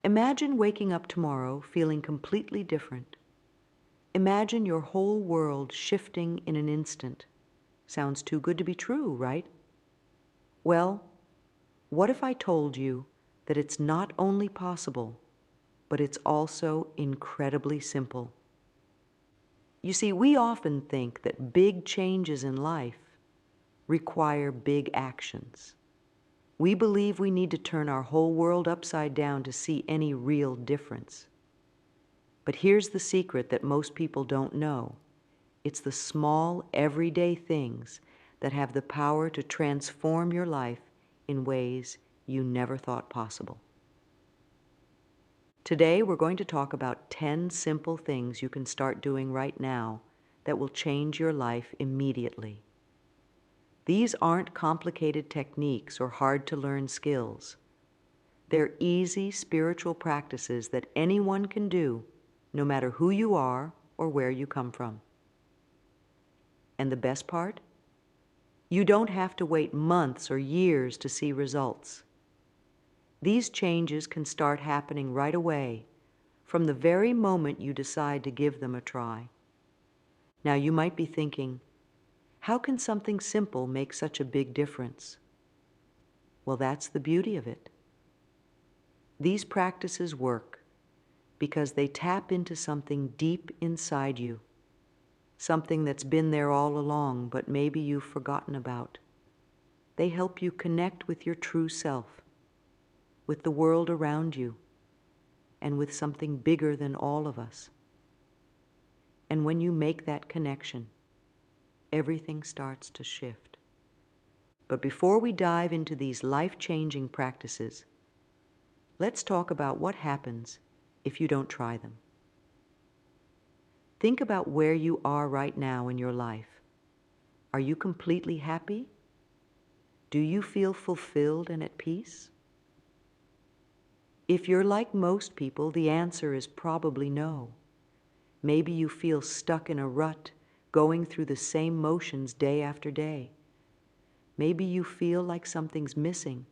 Imagine waking up tomorrow feeling completely different. Imagine your whole world shifting in an instant. Sounds too good to be true, right? Well, what if I told you that it's not only possible, but it's also incredibly simple? You see, we often think that big changes in life require big actions. We believe we need to turn our whole world upside down to see any real difference. But here's the secret that most people don't know. It's the small, everyday things that have the power to transform your life in ways you never thought possible. Today, we're going to talk about 10 simple things you can start doing right now that will change your life immediately. These aren't complicated techniques or hard-to-learn skills. They're easy spiritual practices that anyone can do, no matter who you are or where you come from. And the best part? You don't have to wait months or years to see results. These changes can start happening right away, from the very moment you decide to give them a try. Now you might be thinking, how can something simple make such a big difference? Well, that's the beauty of it. These practices work because they tap into something deep inside you, something that's been there all along, but maybe you've forgotten about. They help you connect with your true self, with the world around you, and with something bigger than all of us. And when you make that connection, everything starts to shift. But before we dive into these life-changing practices, let's talk about what happens if you don't try them. Think about where you are right now in your life. Are you completely happy? Do you feel fulfilled and at peace? If you're like most people, the answer is probably no. Maybe you feel stuck in a rut, going through the same motions day after day. Maybe you feel like something's missing,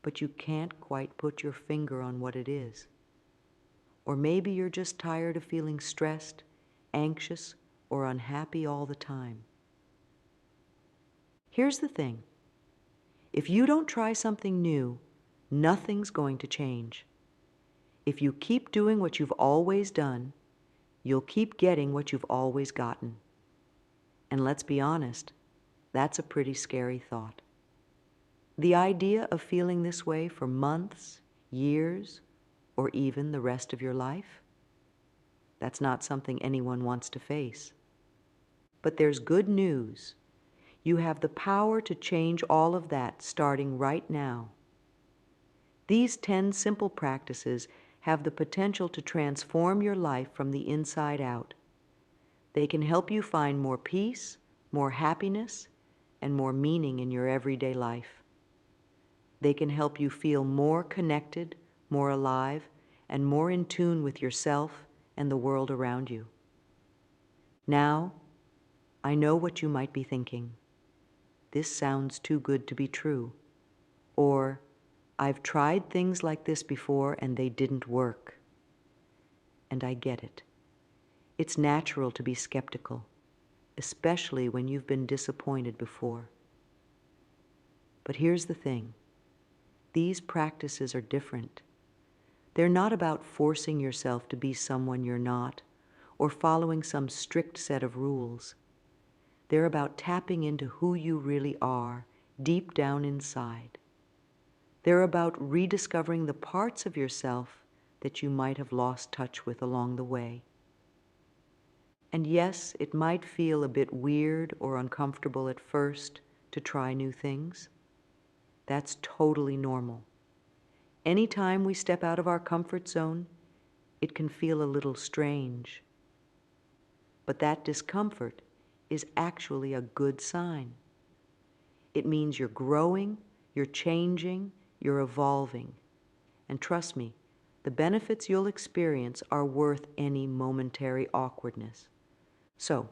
but you can't quite put your finger on what it is. Or maybe you're just tired of feeling stressed, anxious, or unhappy all the time. Here's the thing. If you don't try something new, nothing's going to change. If you keep doing what you've always done, you'll keep getting what you've always gotten. And let's be honest, that's a pretty scary thought. The idea of feeling this way for months, years, or even the rest of your life, that's not something anyone wants to face. But there's good news. You have the power to change all of that starting right now. These 10 simple practices have the potential to transform your life from the inside out. They can help you find more peace, more happiness, and more meaning in your everyday life. They can help you feel more connected, more alive, and more in tune with yourself and the world around you. Now, I know what you might be thinking. This sounds too good to be true. Or, I've tried things like this before and they didn't work. And I get it. It's natural to be skeptical, especially when you've been disappointed before. But here's the thing. These practices are different. They're not about forcing yourself to be someone you're not or following some strict set of rules. They're about tapping into who you really are deep down inside. They're about rediscovering the parts of yourself that you might have lost touch with along the way. And yes, it might feel a bit weird or uncomfortable at first to try new things. That's totally normal. Anytime we step out of our comfort zone, it can feel a little strange. But that discomfort is actually a good sign. It means you're growing, you're changing, you're evolving. And trust me, the benefits you'll experience are worth any momentary awkwardness. So,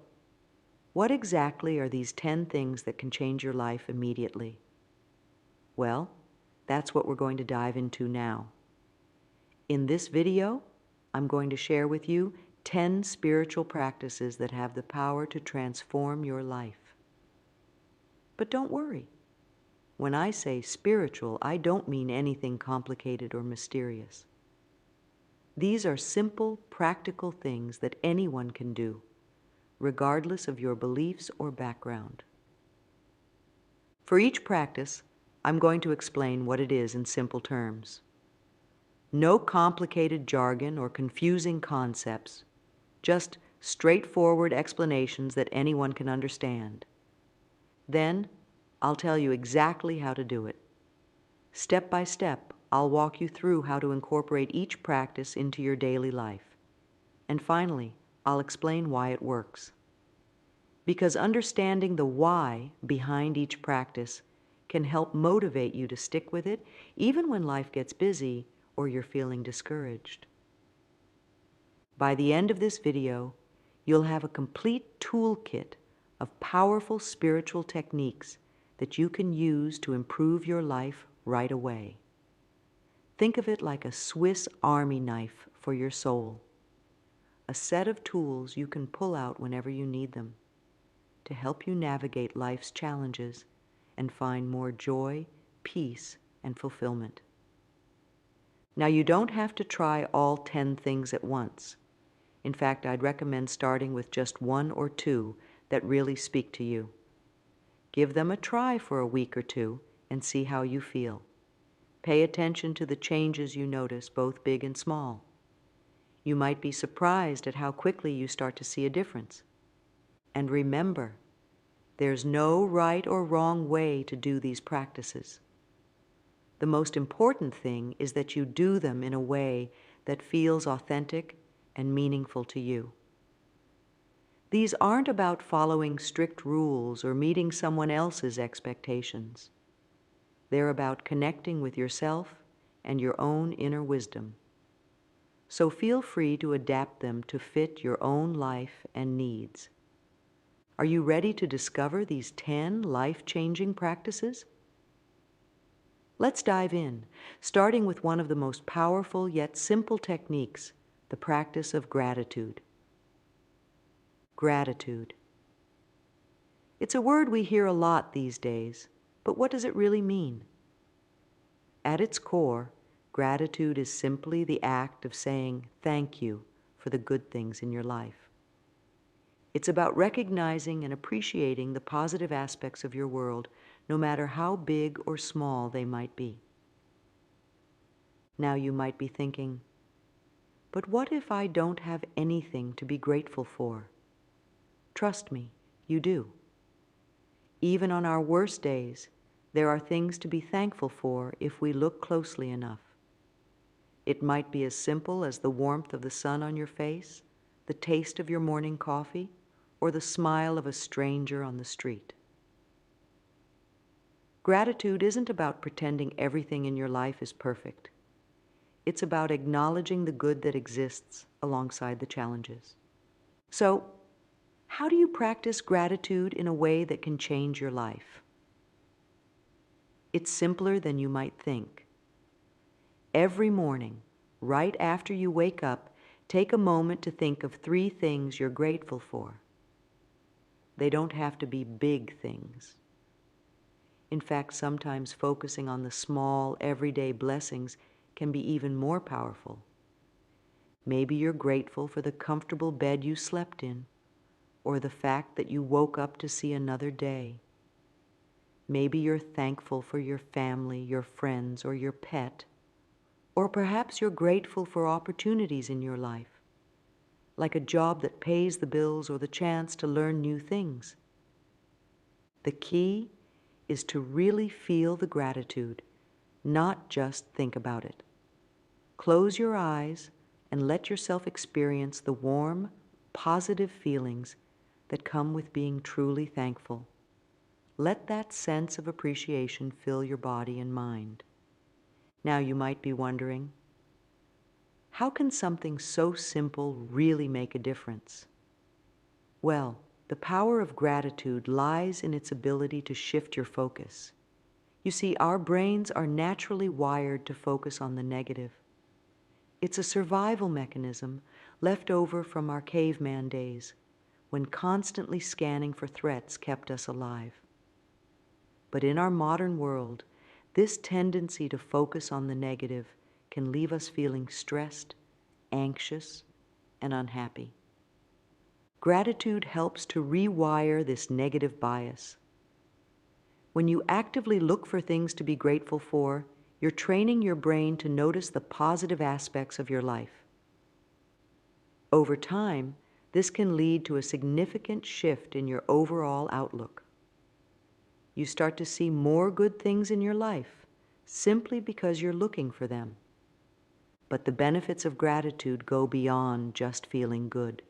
what exactly are these 10 things that can change your life immediately? Well, that's what we're going to dive into now. In this video, I'm going to share with you 10 spiritual practices that have the power to transform your life. But don't worry. When I say spiritual, I don't mean anything complicated or mysterious. These are simple, practical things that anyone can do, regardless of your beliefs or background. For each practice, I'm going to explain what it is in simple terms. No complicated jargon or confusing concepts, just straightforward explanations that anyone can understand. Then, I'll tell you exactly how to do it. Step by step, I'll walk you through how to incorporate each practice into your daily life. And finally, I'll explain why it works. Because understanding the why behind each practice can help motivate you to stick with it, even when life gets busy or you're feeling discouraged. By the end of this video, you'll have a complete toolkit of powerful spiritual techniques that you can use to improve your life right away. Think of it like a Swiss Army knife for your soul, a set of tools you can pull out whenever you need them to help you navigate life's challenges and find more joy, peace, and fulfillment. Now, you don't have to try all 10 things at once. In fact, I'd recommend starting with just 1 or 2 that really speak to you. Give them a try for a week or 2 and see how you feel. Pay attention to the changes you notice, both big and small. You might be surprised at how quickly you start to see a difference. And remember, there's no right or wrong way to do these practices. The most important thing is that you do them in a way that feels authentic and meaningful to you. These aren't about following strict rules or meeting someone else's expectations. They're about connecting with yourself and your own inner wisdom. So feel free to adapt them to fit your own life and needs. Are you ready to discover these 10 life-changing practices? Let's dive in, starting with one of the most powerful yet simple techniques, the practice of gratitude. Gratitude. It's a word we hear a lot these days, but what does it really mean? At its core, gratitude is simply the act of saying thank you for the good things in your life. It's about recognizing and appreciating the positive aspects of your world, no matter how big or small they might be. Now you might be thinking, but what if I don't have anything to be grateful for? Trust me, you do. Even on our worst days, there are things to be thankful for if we look closely enough. It might be as simple as the warmth of the sun on your face, the taste of your morning coffee, or the smile of a stranger on the street. Gratitude isn't about pretending everything in your life is perfect. It's about acknowledging the good that exists alongside the challenges. So, how do you practice gratitude in a way that can change your life? It's simpler than you might think. Every morning, right after you wake up, take a moment to think of 3 things you're grateful for. They don't have to be big things. In fact, sometimes focusing on the small, everyday blessings can be even more powerful. Maybe you're grateful for the comfortable bed you slept in, or the fact that you woke up to see another day. Maybe you're thankful for your family, your friends, or your pet. Or perhaps you're grateful for opportunities in your life, like a job that pays the bills or the chance to learn new things. The key is to really feel the gratitude, not just think about it. Close your eyes and let yourself experience the warm, positive feelings that come with being truly thankful. Let that sense of appreciation fill your body and mind. Now you might be wondering, how can something so simple really make a difference? Well, the power of gratitude lies in its ability to shift your focus. You see, our brains are naturally wired to focus on the negative. It's a survival mechanism left over from our caveman days, when constantly scanning for threats kept us alive. But in our modern world, this tendency to focus on the negative can leave us feeling stressed, anxious, and unhappy. Gratitude helps to rewire this negative bias. When you actively look for things to be grateful for, you're training your brain to notice the positive aspects of your life. Over time, this can lead to a significant shift in your overall outlook. You start to see more good things in your life simply because you're looking for them. But the benefits of gratitude go beyond just feeling good.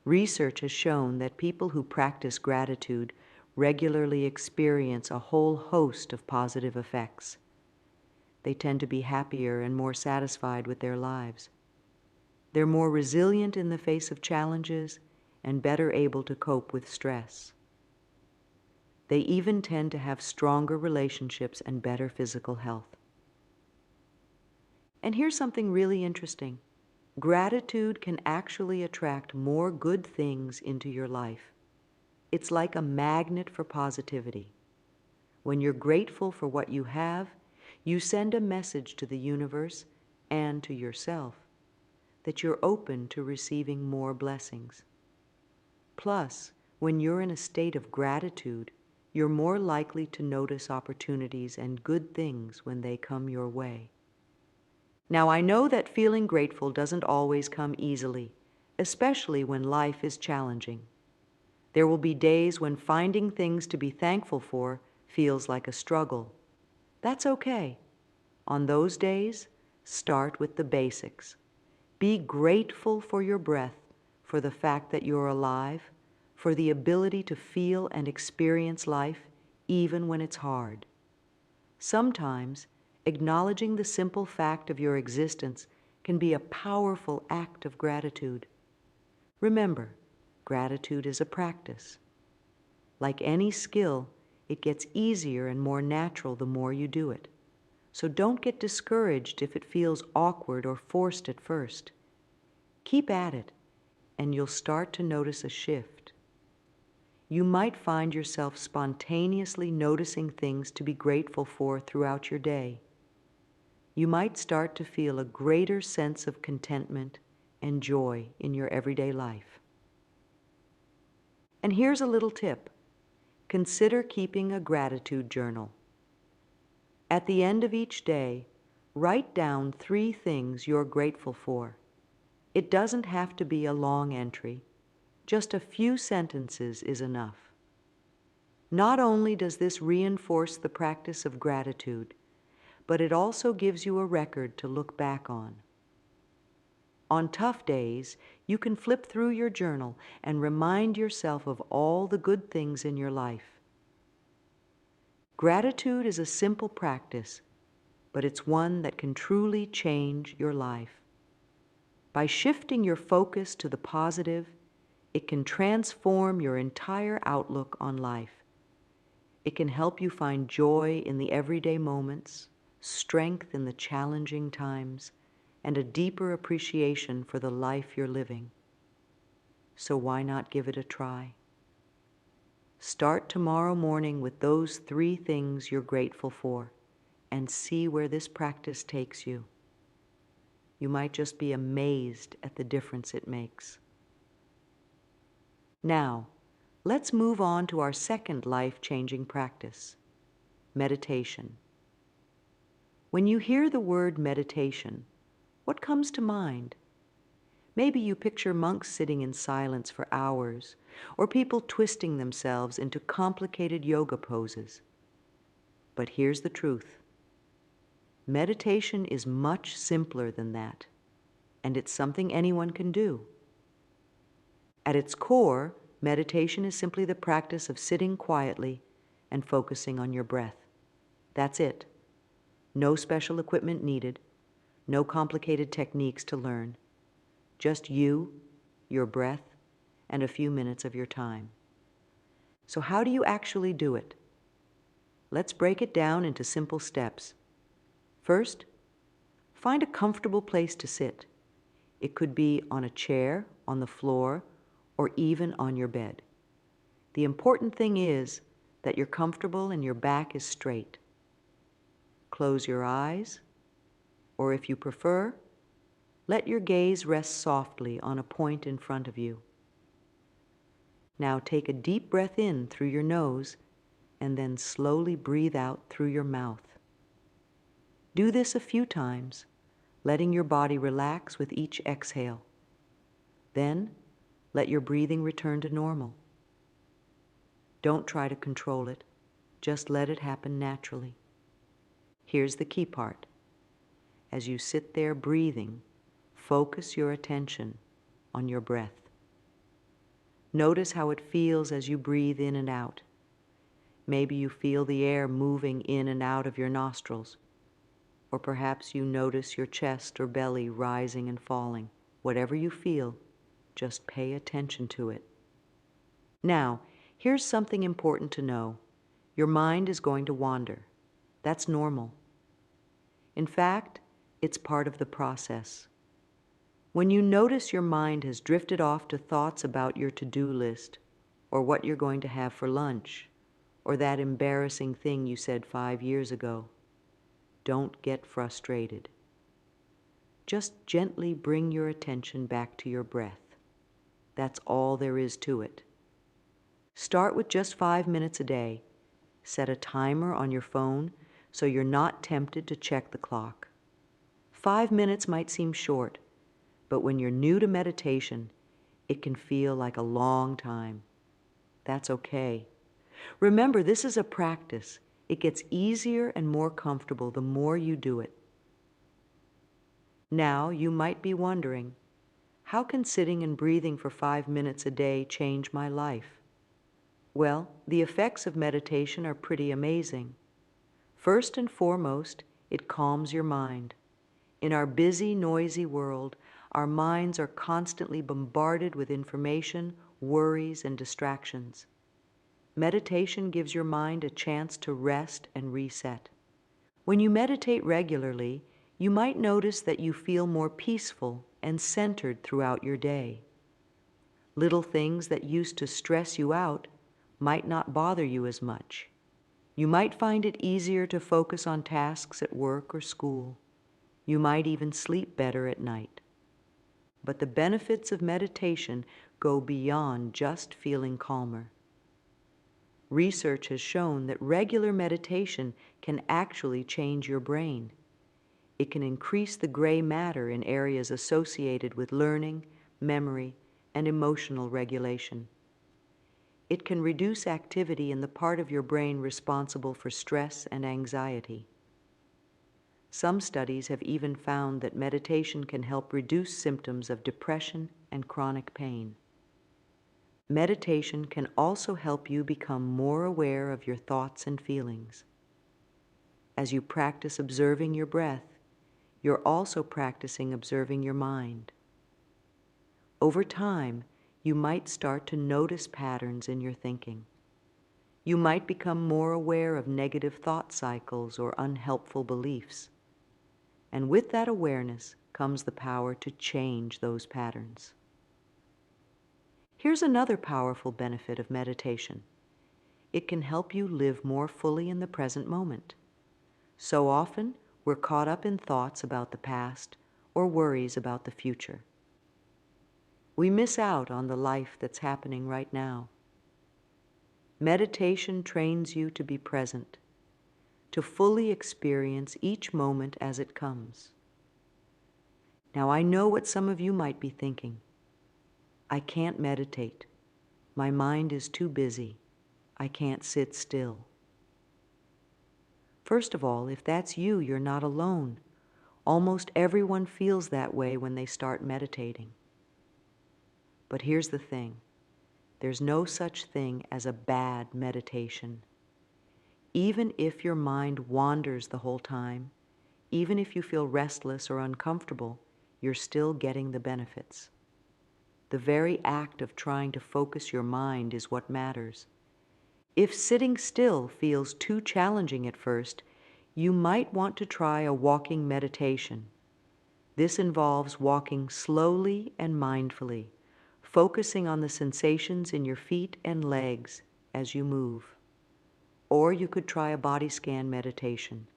Research has shown that people who practice gratitude regularly experience a whole host of positive effects. They tend to be happier and more satisfied with their lives. They're more resilient in the face of challenges and better able to cope with stress. They even tend to have stronger relationships and better physical health. And here's something really interesting. Gratitude can actually attract more good things into your life. It's like a magnet for positivity. When you're grateful for what you have, you send a message to the universe and to yourself that you're open to receiving more blessings. Plus, when you're in a state of gratitude, you're more likely to notice opportunities and good things when they come your way. Now, I know that feeling grateful doesn't always come easily, especially when life is challenging. There will be days when finding things to be thankful for feels like a struggle. That's okay. On those days, start with the basics. Be grateful for your breath, for the fact that you're alive, for the ability to feel and experience life even when it's hard. Sometimes, acknowledging the simple fact of your existence can be a powerful act of gratitude. Remember, gratitude is a practice. Like any skill, it gets easier and more natural the more you do it. So don't get discouraged if it feels awkward or forced at first. Keep at it, and you'll start to notice a shift. You might find yourself spontaneously noticing things to be grateful for throughout your day. You might start to feel a greater sense of contentment and joy in your everyday life. And here's a little tip. Consider keeping a gratitude journal. At the end of each day, write down 3 things you're grateful for. It doesn't have to be a long entry. Just a few sentences is enough. Not only does this reinforce the practice of gratitude, but it also gives you a record to look back on. On tough days, you can flip through your journal and remind yourself of all the good things in your life. Gratitude is a simple practice, but it's one that can truly change your life. By shifting your focus to the positive, it can transform your entire outlook on life. It can help you find joy in the everyday moments, strength in the challenging times, and a deeper appreciation for the life you're living. So why not give it a try? Start tomorrow morning with those 3 things you're grateful for and see where this practice takes you. You might just be amazed at the difference it makes. Now, let's move on to our second life-changing practice, meditation. When you hear the word meditation, what comes to mind? Maybe you picture monks sitting in silence for hours, or people twisting themselves into complicated yoga poses. But here's the truth. Meditation is much simpler than that, and it's something anyone can do. At its core, meditation is simply the practice of sitting quietly and focusing on your breath. That's it. No special equipment needed, no complicated techniques to learn. Just you, your breath, and a few minutes of your time. So how do you actually do it? Let's break it down into simple steps. First, Find a comfortable place to sit. It could be on a chair, on the floor, or even on your bed. The important thing is that you're comfortable and your back is straight. Close your eyes, or if you prefer, let your gaze rest softly on a point in front of you. Now take a deep breath in through your nose and then slowly breathe out through your mouth. Do this a few times, letting your body relax with each exhale. Then, let your breathing return to normal. Don't try to control it, just let it happen naturally. Here's the key part. As you sit there breathing, focus your attention on your breath. Notice how it feels as you breathe in and out. Maybe you feel the air moving in and out of your nostrils, or perhaps you notice your chest or belly rising and falling. Whatever you feel, just pay attention to it. Now, here's something important to know. Your mind is going to wander. That's normal. In fact, it's part of the process. When you notice your mind has drifted off to thoughts about your to-do list, or what you're going to have for lunch, or that embarrassing thing you said 5 years ago, don't get frustrated. Just gently bring your attention back to your breath. That's all there is to it. Start with just 5 minutes a day. Set a timer on your phone so you're not tempted to check the clock. 5 minutes might seem short, but when you're new to meditation, it can feel like a long time. That's okay. Remember, this is a practice. It gets easier and more comfortable the more you do it. Now, you might be wondering, how can sitting and breathing for 5 minutes a day change my life? Well, the effects of meditation are pretty amazing. First and foremost, it calms your mind. In our busy, noisy world, our minds are constantly bombarded with information, worries, and distractions. Meditation gives your mind a chance to rest and reset. When you meditate regularly, you might notice that you feel more peaceful and centered throughout your day. Little things that used to stress you out might not bother you as much. You might find it easier to focus on tasks at work or school. You might even sleep better at night. But the benefits of meditation go beyond just feeling calmer. Research has shown that regular meditation can actually change your brain. It can increase the gray matter in areas associated with learning, memory, and emotional regulation. It can reduce activity in the part of your brain responsible for stress and anxiety. Some studies have even found that meditation can help reduce symptoms of depression and chronic pain. Meditation can also help you become more aware of your thoughts and feelings. As you practice observing your breath, you're also practicing observing your mind. Over time, you might start to notice patterns in your thinking. You might become more aware of negative thought cycles or unhelpful beliefs. And with that awareness comes the power to change those patterns. Here's another powerful benefit of meditation. It can help you live more fully in the present moment. So often, we're caught up in thoughts about the past or worries about the future. We miss out on the life that's happening right now. Meditation trains you to be present, to fully experience each moment as it comes. Now, I know what some of you might be thinking. I can't meditate. My mind is too busy. I can't sit still. First of all, if that's you, you're not alone. Almost everyone feels that way when they start meditating. But here's the thing. There's no such thing as a bad meditation. Even if your mind wanders the whole time, even if you feel restless or uncomfortable, you're still getting the benefits. The very act of trying to focus your mind is what matters. If sitting still feels too challenging at first, you might want to try a walking meditation This involves walking slowly and mindfully, focusing on the sensations in your feet and legs as you move. Or you could try a body scan meditation,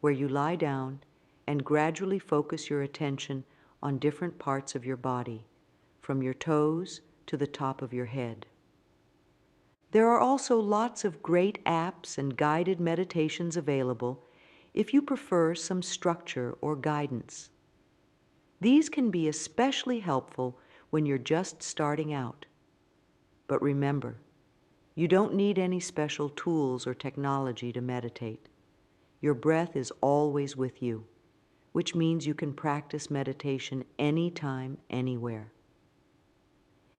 where you lie down and gradually focus your attention on different parts of your body, from your toes to the top of your head. There are also lots of great apps and guided meditations available if you prefer some structure or guidance. These can be especially helpful when you're just starting out. But remember, you don't need any special tools or technology to meditate. Your breath is always with you, which means you can practice meditation anytime, anywhere.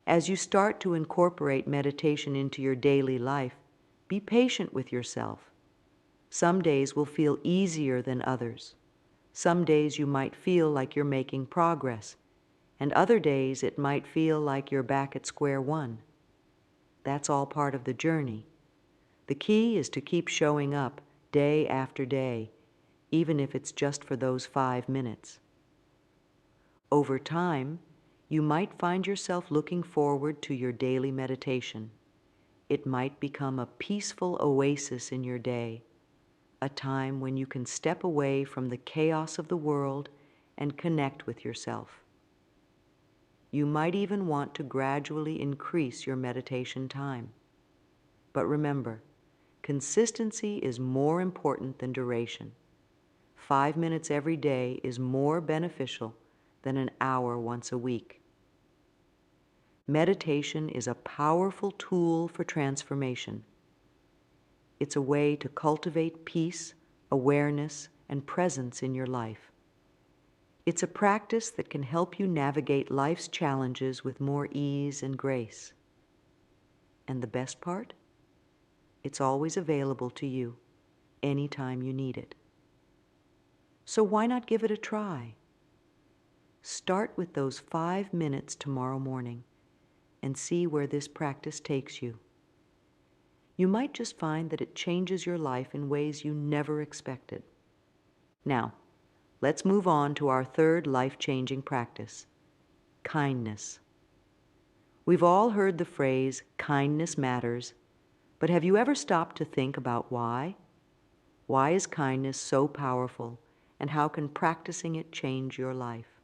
As you start to incorporate meditation into your daily life, be patient with yourself. Some days will feel easier than others. Some days you might feel like you're making progress, and other days it might feel like you're back at square one. That's all part of the journey. The key is to keep showing up day after day, even if it's just for those 5 minutes. Over time, you might find yourself looking forward to your daily meditation. It might become a peaceful oasis in your day, a time when you can step away from the chaos of the world and connect with yourself. You might even want to gradually increase your meditation time. But remember, consistency is more important than duration. 5 minutes every day is more beneficial than an hour once a week. Meditation is a powerful tool for transformation. It's a way to cultivate peace, awareness, and presence in your life. It's a practice that can help you navigate life's challenges with more ease and grace. And the best part? It's always available to you, anytime you need it. So why not give it a try? Start with those 5 minutes tomorrow morning and see where this practice takes you. You might just find that it changes your life in ways you never expected. Now, let's move on to our third life-changing practice, kindness. We've all heard the phrase, kindness matters, but have you ever stopped to think about why? Why is kindness so powerful, and how can practicing it change your life?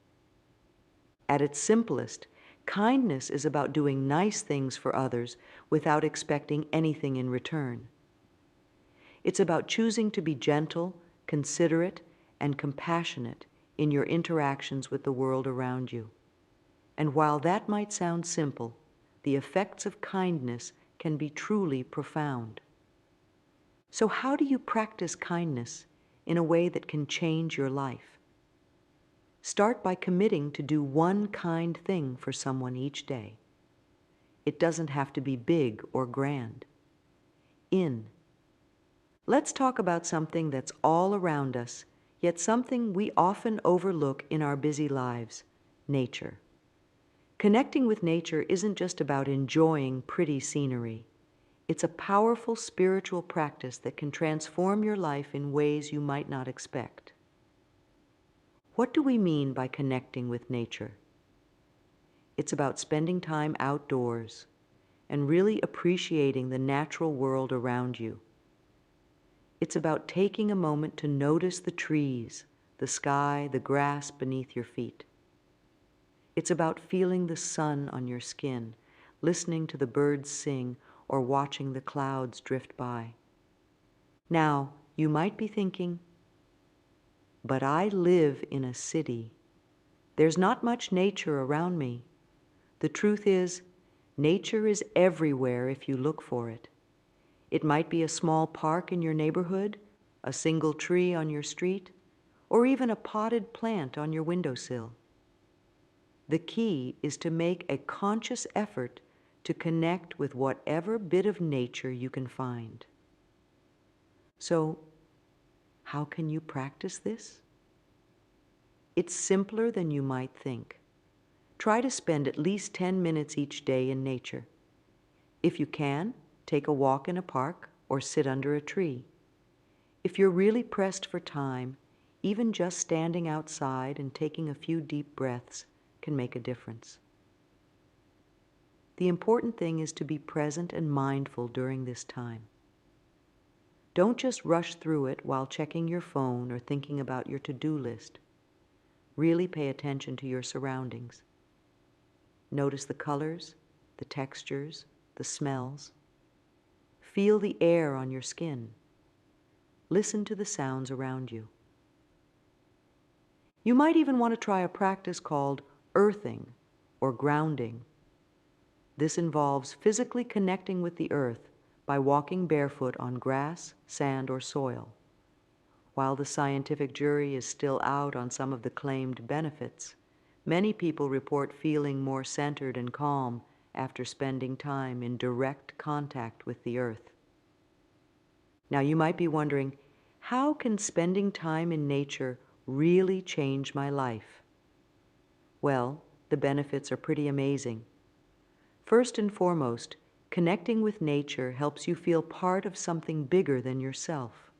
At its simplest, kindness is about doing nice things for others without expecting anything in return. It's about choosing to be gentle, considerate, and compassionate in your interactions with the world around you. And while that might sound simple, the effects of kindness can be truly profound. So how do you practice kindness in a way that can change your life? Start by committing to do one kind thing for someone each day. It doesn't have to be big or grand. Let's talk about something that's all around us, yet something we often overlook in our busy lives, nature. Connecting with nature isn't just about enjoying pretty scenery. It's a powerful spiritual practice that can transform your life in ways you might not expect. What do we mean by connecting with nature? It's about spending time outdoors and really appreciating the natural world around you. It's about taking a moment to notice the trees, the sky, the grass beneath your feet. It's about feeling the sun on your skin, listening to the birds sing, or watching the clouds drift by. Now, you might be thinking, but I live in a city. There's not much nature around me. The truth is, nature is everywhere if you look for it. It might be a small park in your neighborhood, a single tree on your street, or even a potted plant on your windowsill. The key is to make a conscious effort to connect with whatever bit of nature you can find. So, how can you practice this? It's simpler than you might think. Try to spend at least 10 minutes each day in nature. If you can, take a walk in a park or sit under a tree. If you're really pressed for time, Even just standing outside and taking a few deep breaths can make a difference. The important thing is to be present and mindful during this time. Don't just rush through it while checking your phone or thinking about your to-do list. Really pay attention to your surroundings. Notice the colors, the textures, the smells. Feel the air on your skin. Listen to the sounds around you. You might even want to try a practice called earthing or grounding. This involves physically connecting with the earth by walking barefoot on grass, sand, or soil. While the scientific jury is still out on some of the claimed benefits, many people report feeling more centered and calm after spending time in direct contact with the earth. Now you might be wondering, how can spending time in nature really change my life? Well, the benefits are pretty amazing. First and foremost, connecting with nature helps you feel part of something bigger than yourself.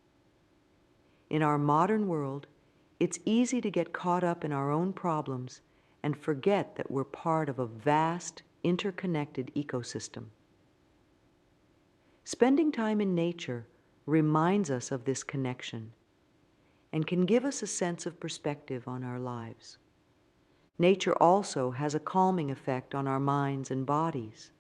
In our modern world, it's easy to get caught up in our own problems and forget that we're part of a vast, interconnected ecosystem. Spending time in nature reminds us of this connection and can give us a sense of perspective on our lives. Nature also has a calming effect on our minds and bodies.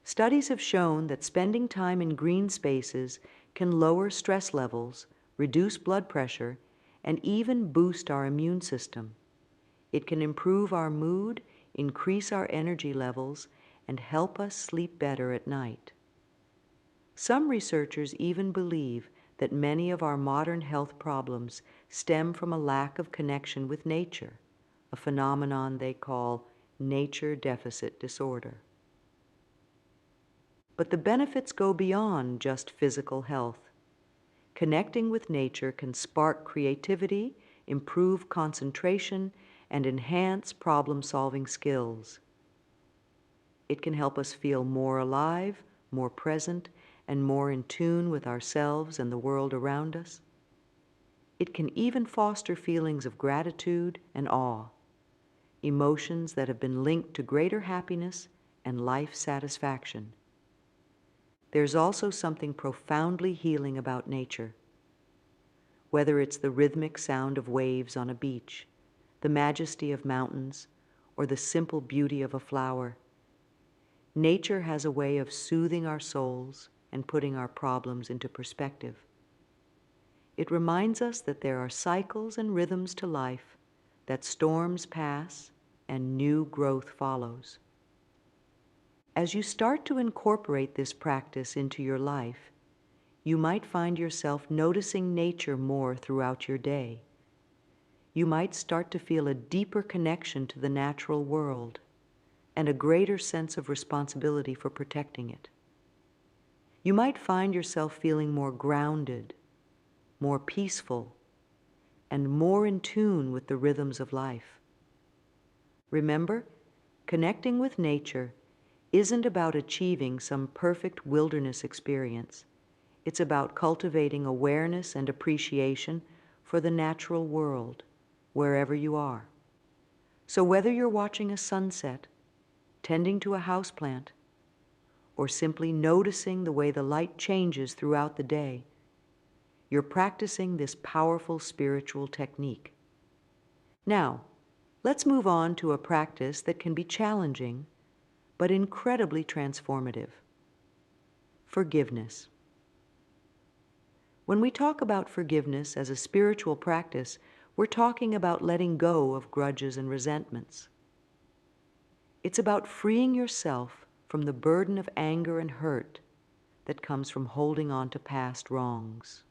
Studies have shown that spending time in green spaces can lower stress levels, reduce blood pressure, and even boost our immune system. It can improve our mood, increase our energy levels, and help us sleep better at night. Some researchers even believe that many of our modern health problems stem from a lack of connection with nature, a phenomenon they call nature deficit disorder. But the benefits go beyond just physical health. Connecting with nature can spark creativity, improve concentration, and enhance problem-solving skills. It can help us feel more alive, more present, and more in tune with ourselves and the world around us. It can even foster feelings of gratitude and awe, emotions that have been linked to greater happiness and life satisfaction. There's also something profoundly healing about nature. Whether it's the rhythmic sound of waves on a beach, the majesty of mountains, or the simple beauty of a flower, nature has a way of soothing our souls and putting our problems into perspective. It reminds us that there are cycles and rhythms to life, that storms pass and new growth follows. As you start to incorporate this practice into your life, you might find yourself noticing nature more throughout your day. You might start to feel a deeper connection to the natural world and a greater sense of responsibility for protecting it. You might find yourself feeling more grounded, more peaceful, and more in tune with the rhythms of life. Remember, connecting with nature isn't about achieving some perfect wilderness experience. It's about cultivating awareness and appreciation for the natural world, wherever you are. So whether you're watching a sunset, tending to a houseplant, or simply noticing the way the light changes throughout the day, you're practicing this powerful spiritual technique. Now, let's move on to a practice that can be challenging, but incredibly transformative. Forgiveness. When we talk about forgiveness as a spiritual practice, we're talking about letting go of grudges and resentments. It's about freeing yourself from the burden of anger and hurt that comes from holding on to past wrongs.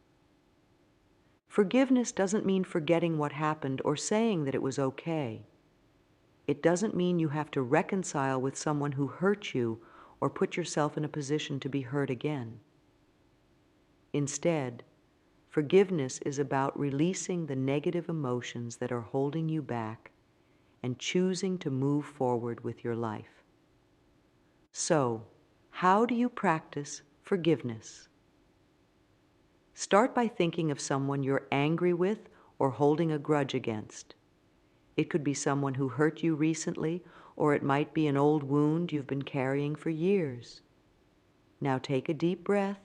Forgiveness doesn't mean forgetting what happened or saying that it was okay. It doesn't mean you have to reconcile with someone who hurt you or put yourself in a position to be hurt again. Instead, forgiveness is about releasing the negative emotions that are holding you back and choosing to move forward with your life. So, how do you practice forgiveness? Start by thinking of someone you're angry with or holding a grudge against. It could be someone who hurt you recently, or it might be an old wound you've been carrying for years. Now take a deep breath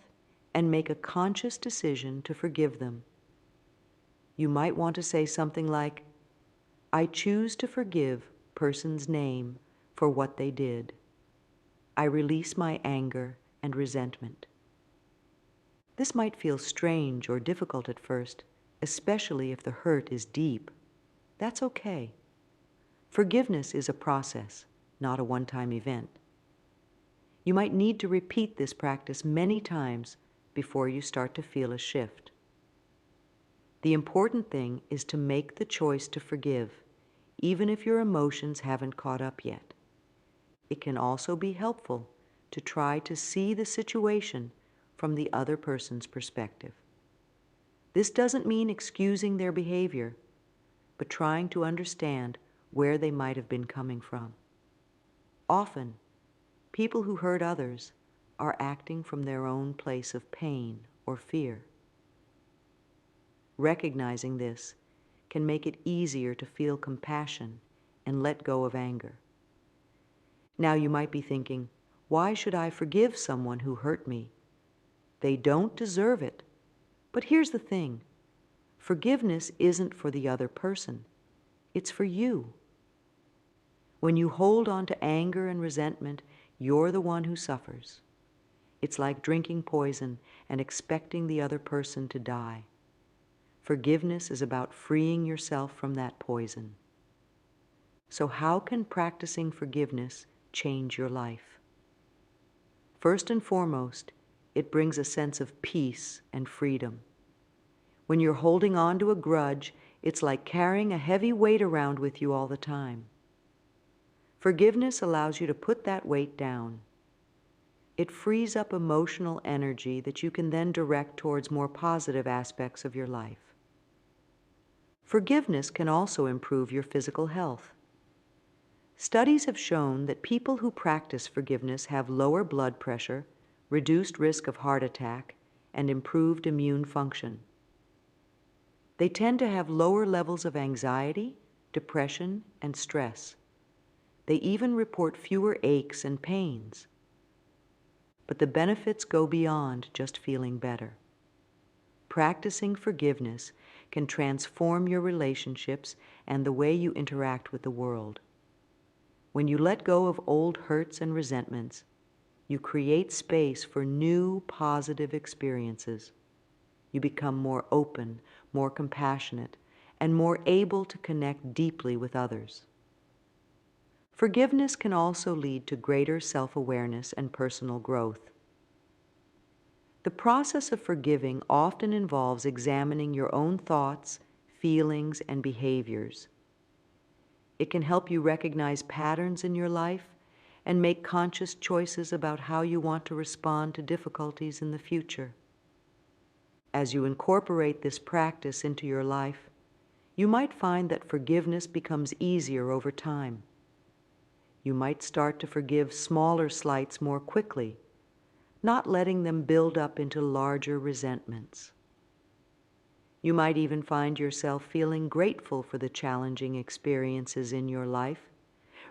and make a conscious decision to forgive them. You might want to say something like, I choose to forgive person's name for what they did. I release my anger and resentment. This might feel strange or difficult at first, especially if the hurt is deep. That's okay. Forgiveness is a process, not a one-time event. You might need to repeat this practice many times before you start to feel a shift. The important thing is to make the choice to forgive, even if your emotions haven't caught up yet. It can also be helpful to try to see the situation from the other person's perspective. This doesn't mean excusing their behavior, but trying to understand where they might have been coming from. Often, people who hurt others are acting from their own place of pain or fear. Recognizing this can make it easier to feel compassion and let go of anger. Now you might be thinking, why should I forgive someone who hurt me? They don't deserve it. But here's the thing. Forgiveness isn't for the other person. It's for you. When you hold on to anger and resentment, you're the one who suffers. It's like drinking poison and expecting the other person to die. Forgiveness is about freeing yourself from that poison. So how can practicing forgiveness change your life? First and foremost, it brings a sense of peace and freedom. When you're holding on to a grudge, it's like carrying a heavy weight around with you all the time. Forgiveness allows you to put that weight down. It frees up emotional energy that you can then direct towards more positive aspects of your life. Forgiveness can also improve your physical health. Studies have shown that people who practice forgiveness have lower blood pressure, reduced risk of heart attack, and improved immune function. They tend to have lower levels of anxiety, depression, and stress. They even report fewer aches and pains. But the benefits go beyond just feeling better. Practicing forgiveness can transform your relationships and the way you interact with the world. When you let go of old hurts and resentments, you create space for new positive experiences. You become more open, more compassionate, and more able to connect deeply with others. Forgiveness can also lead to greater self-awareness and personal growth. The process of forgiving often involves examining your own thoughts, feelings, and behaviors. It can help you recognize patterns in your life and make conscious choices about how you want to respond to difficulties in the future. As you incorporate this practice into your life, you might find that forgiveness becomes easier over time. You might start to forgive smaller slights more quickly, not letting them build up into larger resentments. You might even find yourself feeling grateful for the challenging experiences in your life,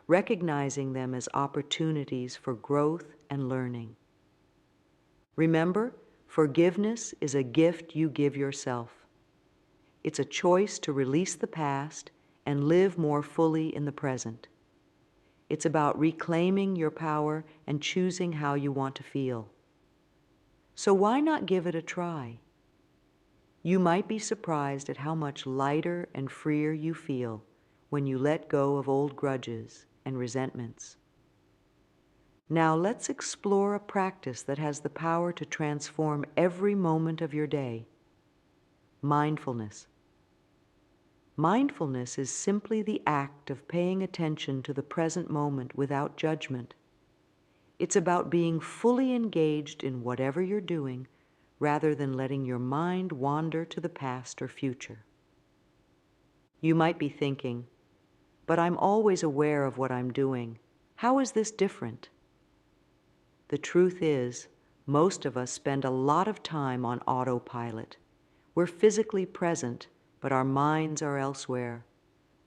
recognizing them as opportunities for growth and learning. Remember, forgiveness is a gift you give yourself. It's a choice to release the past and live more fully in the present. It's about reclaiming your power and choosing how you want to feel. So why not give it a try? You might be surprised at how much lighter and freer you feel when you let go of old grudges and resentments. Now let's explore a practice that has the power to transform every moment of your day. Mindfulness. Mindfulness is simply the act of paying attention to the present moment without judgment. It's about being fully engaged in whatever you're doing rather than letting your mind wander to the past or future. You might be thinking, but I'm always aware of what I'm doing. How is this different? The truth is, most of us spend a lot of time on autopilot. We're physically present, but our minds are elsewhere,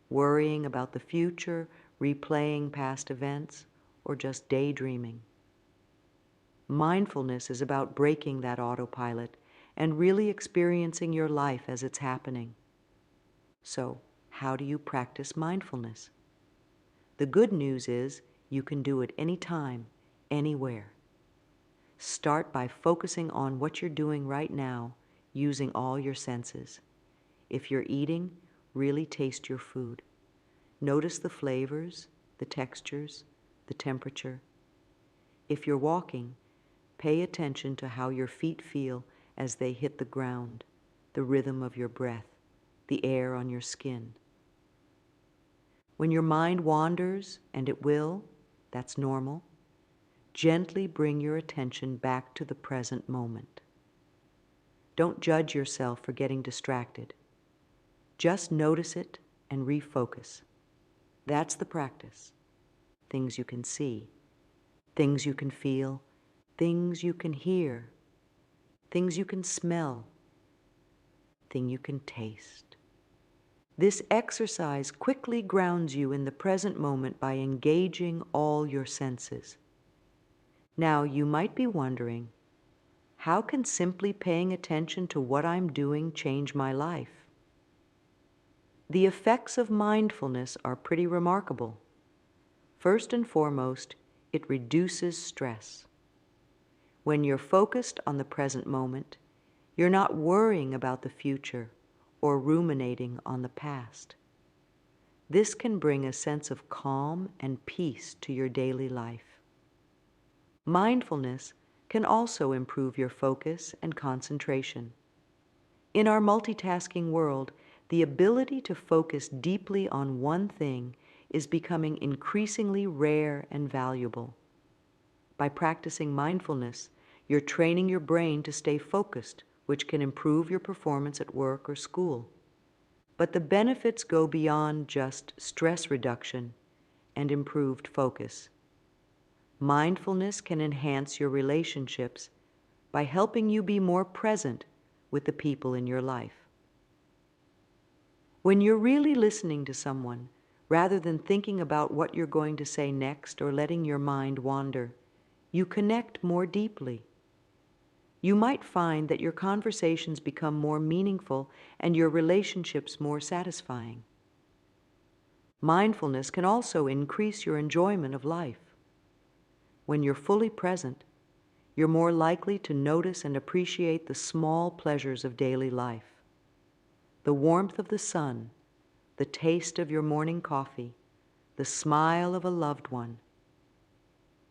worrying about the future, replaying past events, or just daydreaming. Mindfulness is about breaking that autopilot and really experiencing your life as it's happening. So, how do you practice mindfulness? The good news is you can do it anytime, anywhere. Start by focusing on what you're doing right now, using all your senses. If you're eating, really taste your food. Notice the flavors, the textures, the temperature. If you're walking, pay attention to how your feet feel as they hit the ground, the rhythm of your breath, the air on your skin. When your mind wanders, and it will, that's normal, gently bring your attention back to the present moment. Don't judge yourself for getting distracted. Just notice it and refocus. That's the practice. Things you can see, things you can feel, things you can hear, things you can smell, things you can taste. This exercise quickly grounds you in the present moment by engaging all your senses. Now, you might be wondering, how can simply paying attention to what I'm doing change my life? The effects of mindfulness are pretty remarkable. First and foremost, it reduces stress. When you're focused on the present moment, you're not worrying about the future or ruminating on the past. This can bring a sense of calm and peace to your daily life. Mindfulness can also improve your focus and concentration. In our multitasking world, the ability to focus deeply on one thing is becoming increasingly rare and valuable. By practicing mindfulness, you're training your brain to stay focused, which can improve your performance at work or school. But the benefits go beyond just stress reduction and improved focus. Mindfulness can enhance your relationships by helping you be more present with the people in your life. When you're really listening to someone, rather than thinking about what you're going to say next or letting your mind wander, you connect more deeply. You might find that your conversations become more meaningful and your relationships more satisfying. Mindfulness can also increase your enjoyment of life. When you're fully present, you're more likely to notice and appreciate the small pleasures of daily life. The warmth of the sun, the taste of your morning coffee, the smile of a loved one.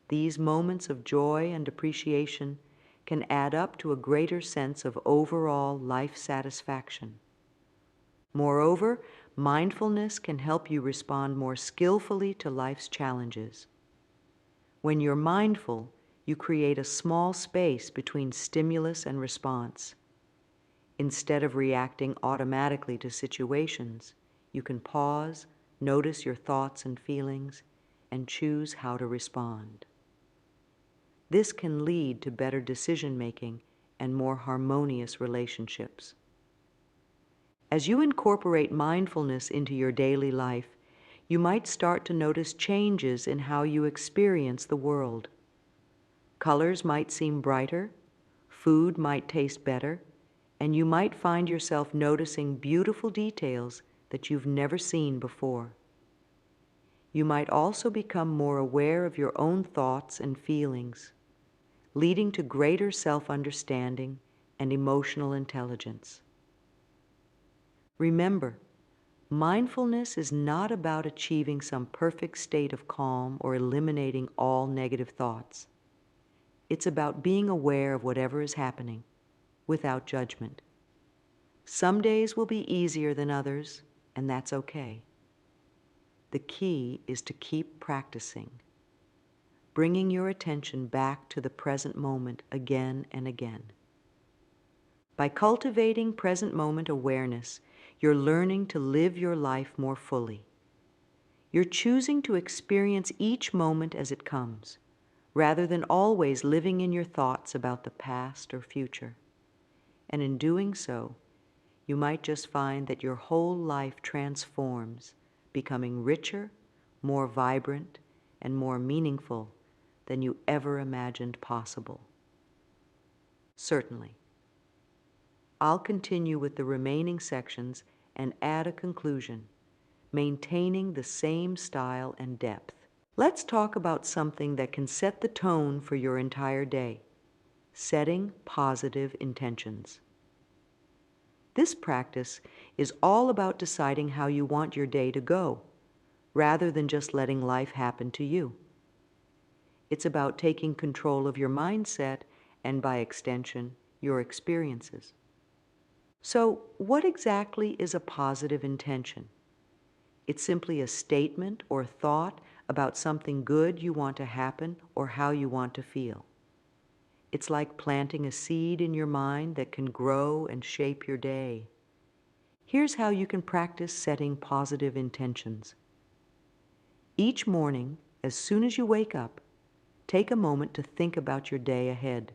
These moments of joy and appreciation can add up to a greater sense of overall life satisfaction. Moreover, mindfulness can help you respond more skillfully to life's challenges. When you're mindful, you create a small space between stimulus and response. Instead of reacting automatically to situations, you can pause, notice your thoughts and feelings, and choose how to respond. This can lead to better decision-making and more harmonious relationships. As you incorporate mindfulness into your daily life, you might start to notice changes in how you experience the world. Colors might seem brighter, food might taste better, and you might find yourself noticing beautiful details that you've never seen before. You might also become more aware of your own thoughts and feelings, leading to greater self-understanding and emotional intelligence. Remember, mindfulness is not about achieving some perfect state of calm or eliminating all negative thoughts. It's about being aware of whatever is happening, without judgment. Some days will be easier than others, and that's okay. The key is to keep practicing, bringing your attention back to the present moment again and again. By cultivating present moment awareness, you're learning to live your life more fully. You're choosing to experience each moment as it comes, rather than always living in your thoughts about the past or future. And in doing so, you might just find that your whole life transforms, becoming richer, more vibrant, and more meaningful than you ever imagined possible. Certainly. I'll continue with the remaining sections and add a conclusion, maintaining the same style and depth. Let's talk about something that can set the tone for your entire day: setting positive intentions. This practice is all about deciding how you want your day to go, rather than just letting life happen to you. It's about taking control of your mindset and, by extension, your experiences. So, what exactly is a positive intention? It's simply a statement or thought about something good you want to happen or how you want to feel. It's like planting a seed in your mind that can grow and shape your day. Here's how you can practice setting positive intentions. Each morning, as soon as you wake up, take a moment to think about your day ahead.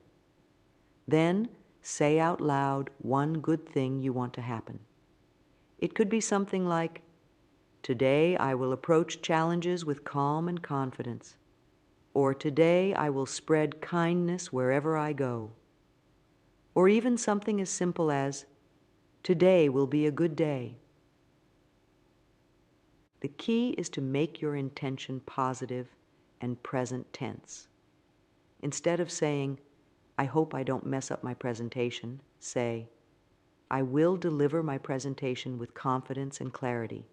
Then, say out loud one good thing you want to happen. It could be something like, "Today I will approach challenges with calm and confidence," or "Today I will spread kindness wherever I go," or even something as simple as, "Today will be a good day." The key is to make your intention positive and present tense. Instead of saying, "I hope I don't mess up my presentation," say, "I will deliver my presentation with confidence and clarity."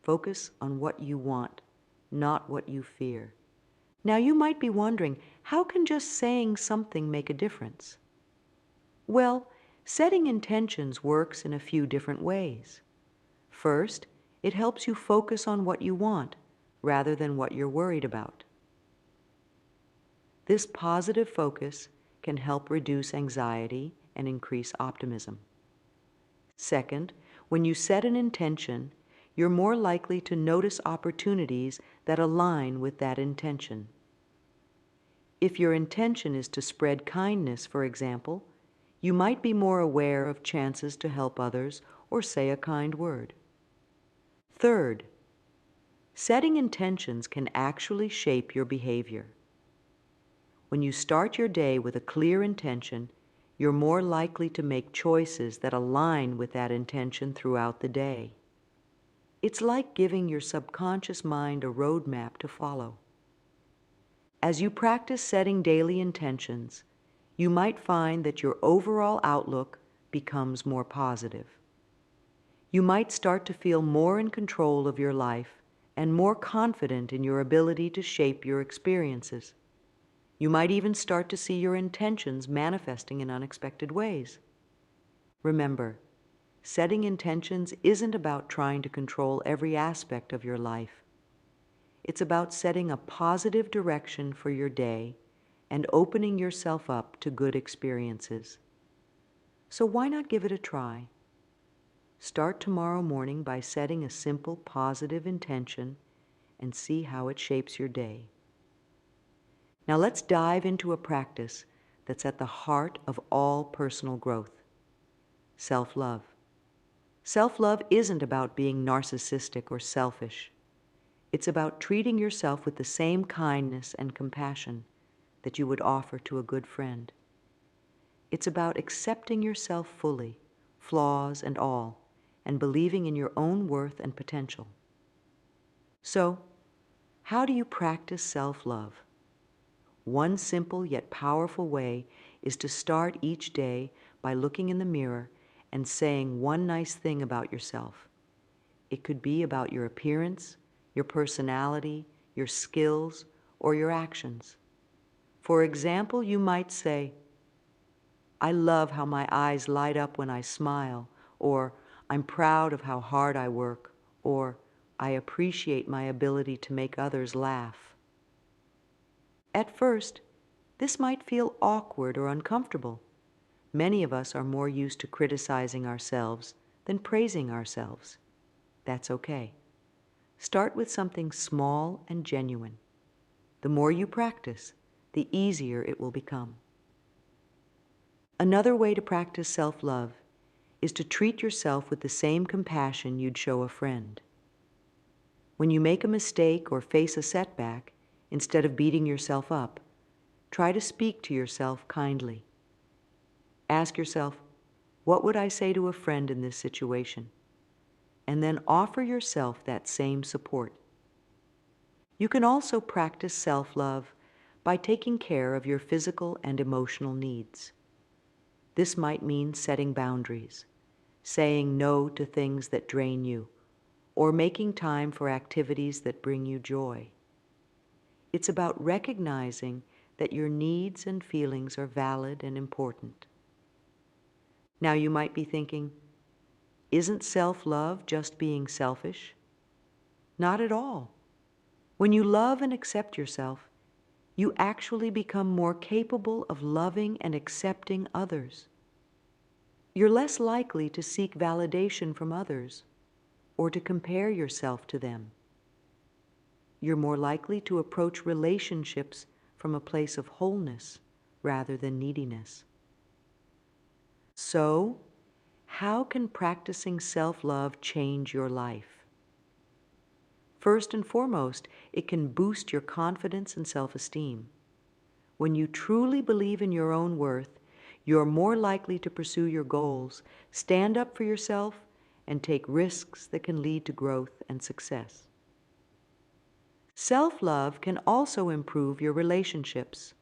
Focus on what you want, not what you fear. Now you might be wondering, how can just saying something make a difference? Well, setting intentions works in a few different ways. First, it helps you focus on what you want rather than what you're worried about. This positive focus can help reduce anxiety and increase optimism. Second, when you set an intention, you're more likely to notice opportunities that align with that intention. If your intention is to spread kindness, for example, you might be more aware of chances to help others or say a kind word. Third, setting intentions can actually shape your behavior. When you start your day with a clear intention, you're more likely to make choices that align with that intention throughout the day. It's like giving your subconscious mind a roadmap to follow. As you practice setting daily intentions, you might find that your overall outlook becomes more positive. You might start to feel more in control of your life and more confident in your ability to shape your experiences. You might even start to see your intentions manifesting in unexpected ways. Remember, setting intentions isn't about trying to control every aspect of your life. It's about setting a positive direction for your day and opening yourself up to good experiences. So why not give it a try? Start tomorrow morning by setting a simple positive intention and see how it shapes your day. Now let's dive into a practice that's at the heart of all personal growth: self-love. Self-love isn't about being narcissistic or selfish. It's about treating yourself with the same kindness and compassion that you would offer to a good friend. It's about accepting yourself fully, flaws and all, and believing in your own worth and potential. So, how do you practice self-love? One simple yet powerful way is to start each day by looking in the mirror and saying one nice thing about yourself. It could be about your appearance, your personality, your skills, or your actions. For example, you might say, "I love how my eyes light up when I smile," or "I'm proud of how hard I work," or "I appreciate my ability to make others laugh." At first, this might feel awkward or uncomfortable. Many of us are more used to criticizing ourselves than praising ourselves. That's okay. Start with something small and genuine. The more you practice, the easier it will become. Another way to practice self-love is to treat yourself with the same compassion you'd show a friend. When you make a mistake or face a setback, instead of beating yourself up, try to speak to yourself kindly. Ask yourself, what would I say to a friend in this situation? And then offer yourself that same support. You can also practice self-love by taking care of your physical and emotional needs. This might mean setting boundaries, saying no to things that drain you, or making time for activities that bring you joy. It's about recognizing that your needs and feelings are valid and important. Now you might be thinking, isn't self-love just being selfish? Not at all. When you love and accept yourself, you actually become more capable of loving and accepting others. You're less likely to seek validation from others or to compare yourself to them. You're more likely to approach relationships from a place of wholeness rather than neediness. So, how can practicing self-love change your life? First and foremost, it can boost your confidence and self-esteem. When you truly believe in your own worth, you're more likely to pursue your goals, stand up for yourself, and take risks that can lead to growth and success. Self-love can also improve your relationships.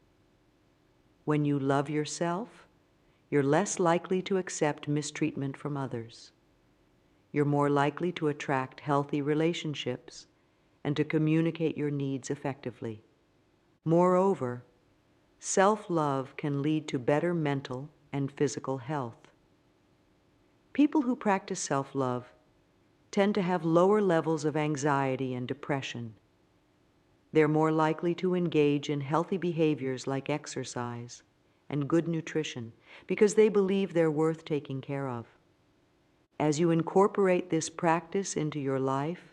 When you love yourself, you're less likely to accept mistreatment from others. You're more likely to attract healthy relationships and to communicate your needs effectively. Moreover, self-love can lead to better mental and physical health. People who practice self-love tend to have lower levels of anxiety and depression. They're more likely to engage in healthy behaviors like exercise and good nutrition because they believe they're worth taking care of. As you incorporate this practice into your life,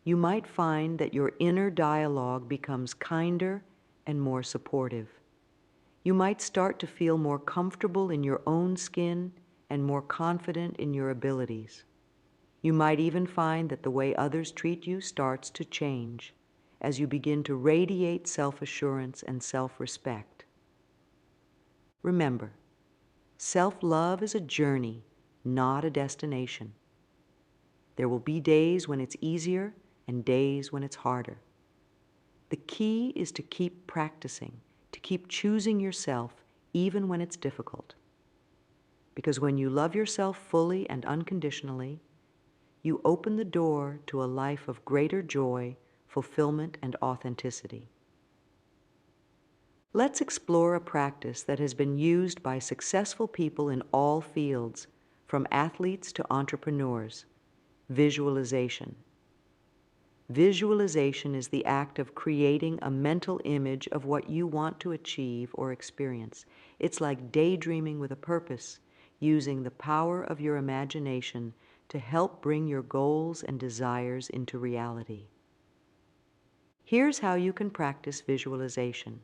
you might find that your inner dialogue becomes kinder and more supportive. You might start to feel more comfortable in your own skin and more confident in your abilities. You might even find that the way others treat you starts to change as you begin to radiate self-assurance and self-respect. Remember, self-love is a journey, not a destination. There will be days when it's easier and days when it's harder. The key is to keep practicing, to keep choosing yourself even when it's difficult. Because when you love yourself fully and unconditionally, you open the door to a life of greater joy, fulfillment, and authenticity. Let's explore a practice that has been used by successful people in all fields, from athletes to entrepreneurs: visualization. Visualization is the act of creating a mental image of what you want to achieve or experience. It's like daydreaming with a purpose, using the power of your imagination to help bring your goals and desires into reality. Here's how you can practice visualization.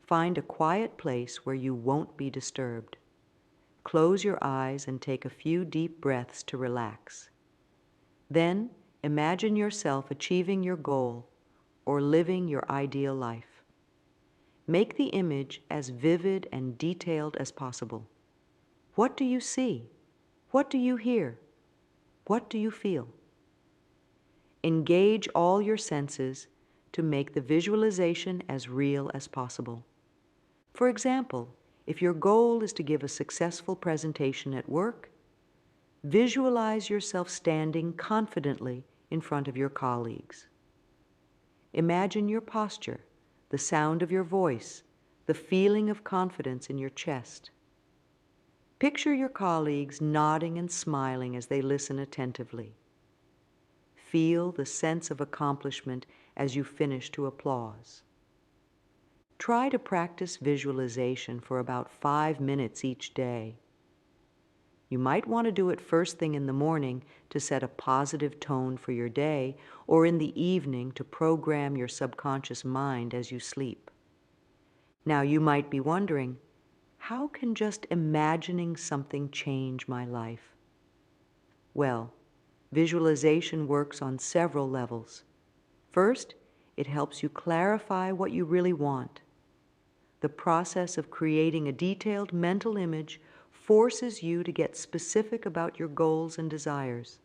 Find a quiet place where you won't be disturbed. Close your eyes and take a few deep breaths to relax. Then, imagine yourself achieving your goal or living your ideal life. Make the image as vivid and detailed as possible. What do you see? What do you hear? What do you feel? Engage all your senses to make the visualization as real as possible. For example, if your goal is to give a successful presentation at work, visualize yourself standing confidently in front of your colleagues. Imagine your posture, the sound of your voice, the feeling of confidence in your chest. Picture your colleagues nodding and smiling as they listen attentively. Feel the sense of accomplishment as you finish to applause. Try to practice visualization for about 5 minutes each day. You might want to do it first thing in the morning to set a positive tone for your day, or in the evening to program your subconscious mind as you sleep. Now you might be wondering, how can just imagining something change my life? Well, visualization works on several levels. First, it helps you clarify what you really want. The process of creating a detailed mental image forces you to get specific about your goals and desires.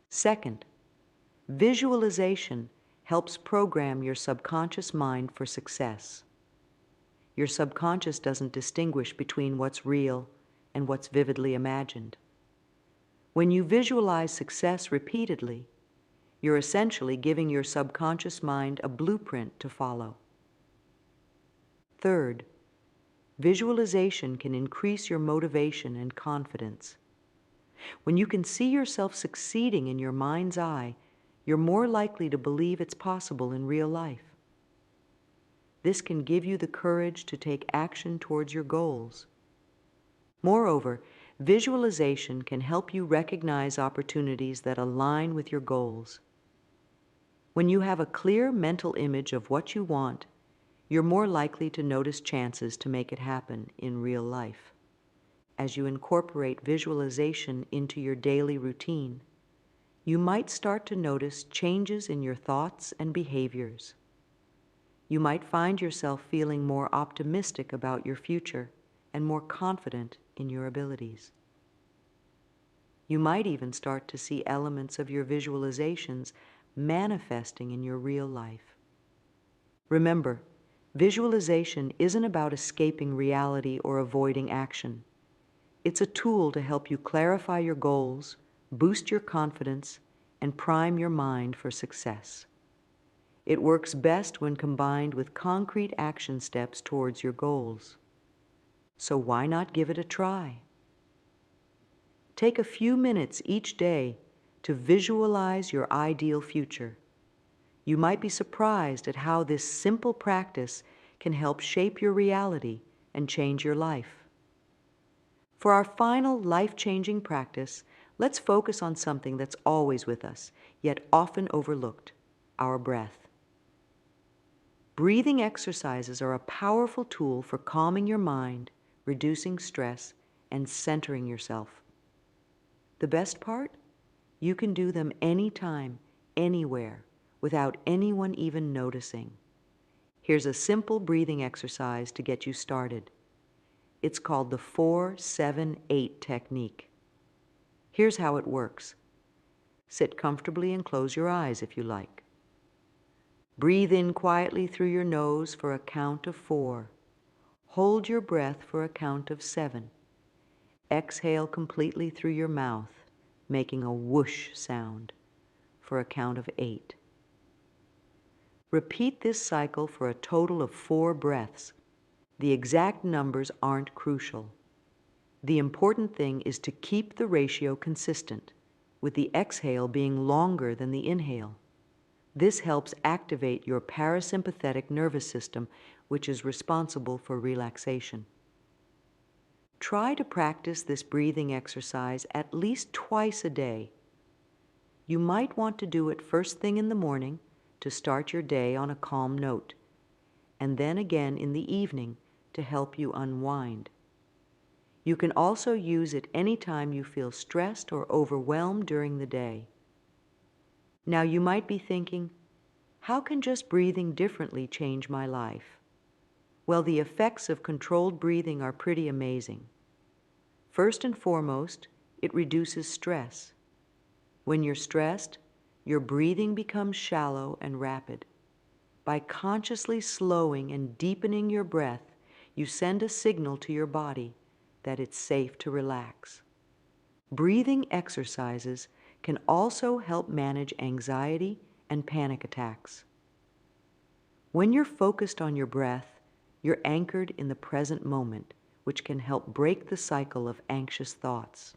Second, visualization helps program your subconscious mind for success. Your subconscious doesn't distinguish between what's real and what's vividly imagined. When you visualize success repeatedly, you're essentially giving your subconscious mind a blueprint to follow. Third, visualization can increase your motivation and confidence. When you can see yourself succeeding in your mind's eye, you're more likely to believe it's possible in real life. This can give you the courage to take action towards your goals. Moreover, visualization can help you recognize opportunities that align with your goals. When you have a clear mental image of what you want, you're more likely to notice chances to make it happen in real life. As you incorporate visualization into your daily routine, you might start to notice changes in your thoughts and behaviors. You might find yourself feeling more optimistic about your future and more confident in your abilities. You might even start to see elements of your visualizations manifesting in your real life. Remember, visualization isn't about escaping reality or avoiding action. It's a tool to help you clarify your goals, boost your confidence, and prime your mind for success. It works best when combined with concrete action steps towards your goals. So why not give it a try? Take a few minutes each day to visualize your ideal future. You might be surprised at how this simple practice can help shape your reality and change your life. For our final life-changing practice, let's focus on something that's always with us, yet often overlooked: our breath. Breathing exercises are a powerful tool for calming your mind, reducing stress, and centering yourself. The best part? You can do them anytime, anywhere, without anyone even noticing. Here's a simple breathing exercise to get you started. It's called the 4-7-8 technique. Here's how it works. Sit comfortably and close your eyes if you like. Breathe in quietly through your nose for a count of 4. Hold your breath for a count of 7. Exhale completely through your mouth, making a whoosh sound, for a count of 8. Repeat this cycle for a total of 4 breaths. The exact numbers aren't crucial. The important thing is to keep the ratio consistent, with the exhale being longer than the inhale. This helps activate your parasympathetic nervous system, which is responsible for relaxation. Try to practice this breathing exercise at least twice a day. You might want to do it first thing in the morning to start your day on a calm note, and then again in the evening to help you unwind. You can also use it anytime you feel stressed or overwhelmed during the day. Now you might be thinking, how can just breathing differently change my life? Well, the effects of controlled breathing are pretty amazing. First and foremost, it reduces stress. When you're stressed, your breathing becomes shallow and rapid. By consciously slowing and deepening your breath, you send a signal to your body that it's safe to relax. Breathing exercises can also help manage anxiety and panic attacks. When you're focused on your breath, you're anchored in the present moment, which can help break the cycle of anxious thoughts.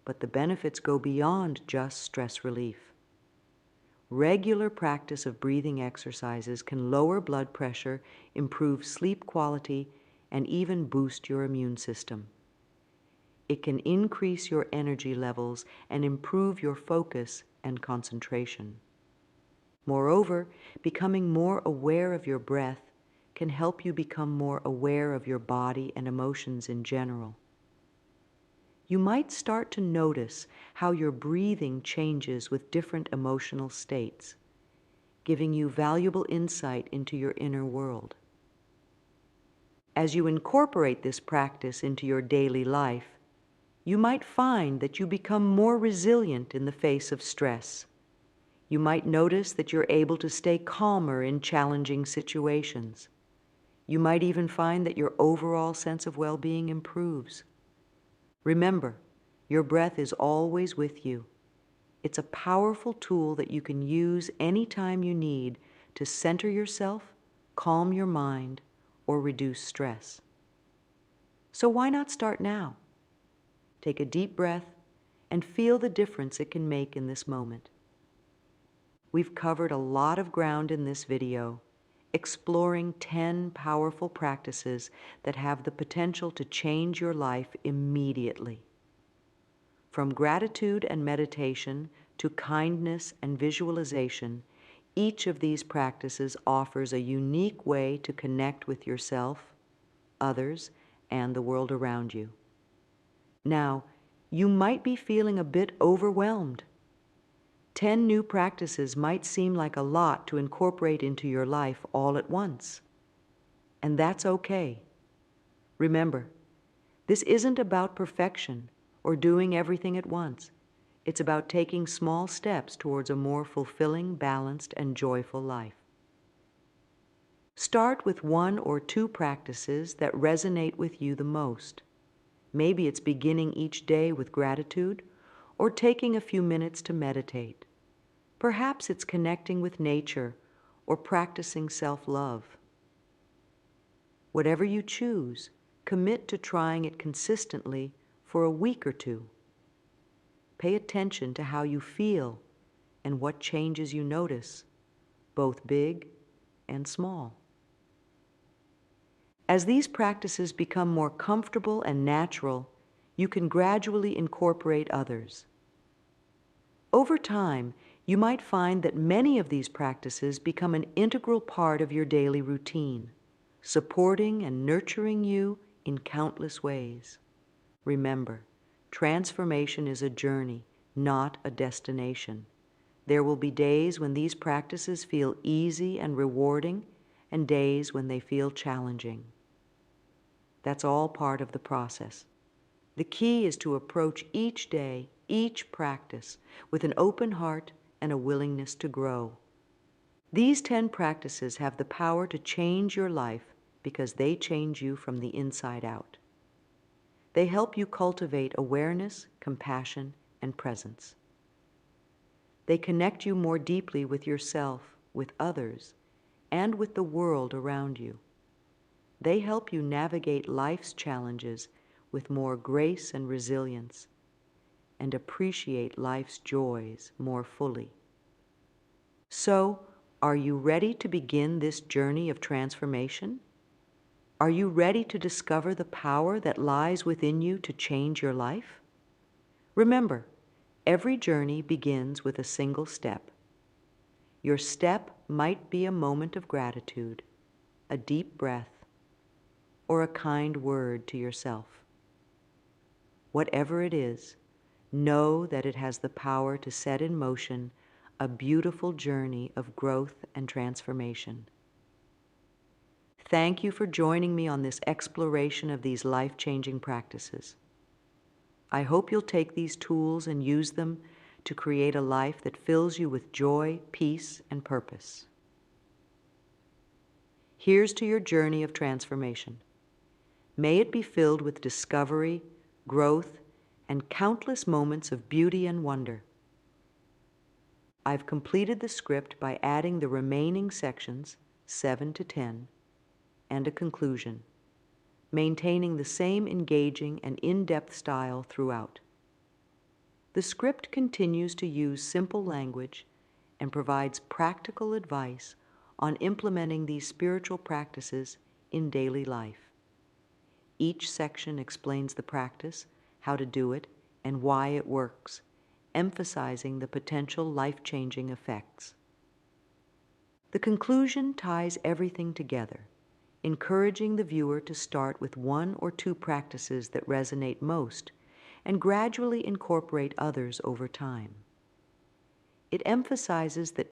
But the benefits go beyond just stress relief. Regular practice of breathing exercises can lower blood pressure, improve sleep quality, and even boost your immune system. It can increase your energy levels and improve your focus and concentration. Moreover, becoming more aware of your breath can help you become more aware of your body and emotions in general. You might start to notice how your breathing changes with different emotional states, giving you valuable insight into your inner world. As you incorporate this practice into your daily life, you might find that you become more resilient in the face of stress. You might notice that you're able to stay calmer in challenging situations. You might even find that your overall sense of well-being improves. Remember, your breath is always with you. It's a powerful tool that you can use anytime you need to center yourself, calm your mind, or reduce stress. So why not start now? Take a deep breath and feel the difference it can make in this moment. We've covered a lot of ground in this video, exploring 10 powerful practices that have the potential to change your life immediately. From gratitude and meditation to kindness and visualization, each of these practices offers a unique way to connect with yourself, others, and the world around you. Now, you might be feeling a bit overwhelmed. 10 new practices might seem like a lot to incorporate into your life all at once. And that's okay. Remember, this isn't about perfection or doing everything at once. It's about taking small steps towards a more fulfilling, balanced, and joyful life. Start with 1 or 2 practices that resonate with you the most. Maybe it's beginning each day with gratitude or taking a few minutes to meditate. Perhaps it's connecting with nature or practicing self-love. Whatever you choose, commit to trying it consistently for a week or 2. Pay attention to how you feel and what changes you notice, both big and small. As these practices become more comfortable and natural, you can gradually incorporate others. Over time, you might find that many of these practices become an integral part of your daily routine, supporting and nurturing you in countless ways. Remember, transformation is a journey, not a destination. There will be days when these practices feel easy and rewarding, and days when they feel challenging. That's all part of the process. The key is to approach each day, each practice, with an open heart and a willingness to grow. These 10 practices have the power to change your life because they change you from the inside out. They help you cultivate awareness, compassion, and presence. They connect you more deeply with yourself, with others, and with the world around you. They help you navigate life's challenges with more grace and resilience, and appreciate life's joys more fully. So, are you ready to begin this journey of transformation? Are you ready to discover the power that lies within you to change your life? Remember, every journey begins with a single step. Your step might be a moment of gratitude, a deep breath, or a kind word to yourself. Whatever it is, know that it has the power to set in motion a beautiful journey of growth and transformation. Thank you for joining me on this exploration of these life-changing practices. I hope you'll take these tools and use them to create a life that fills you with joy, peace, and purpose. Here's to your journey of transformation. May it be filled with discovery, growth, and countless moments of beauty and wonder. I've completed the script by adding the remaining sections, 7 to 10, and a conclusion, maintaining the same engaging and in-depth style throughout. The script continues to use simple language and provides practical advice on implementing these spiritual practices in daily life. Each section explains the practice, how to do it, and why it works, emphasizing the potential life-changing effects. The conclusion ties everything together, encouraging the viewer to start with one or two practices that resonate most and gradually incorporate others over time. It emphasizes that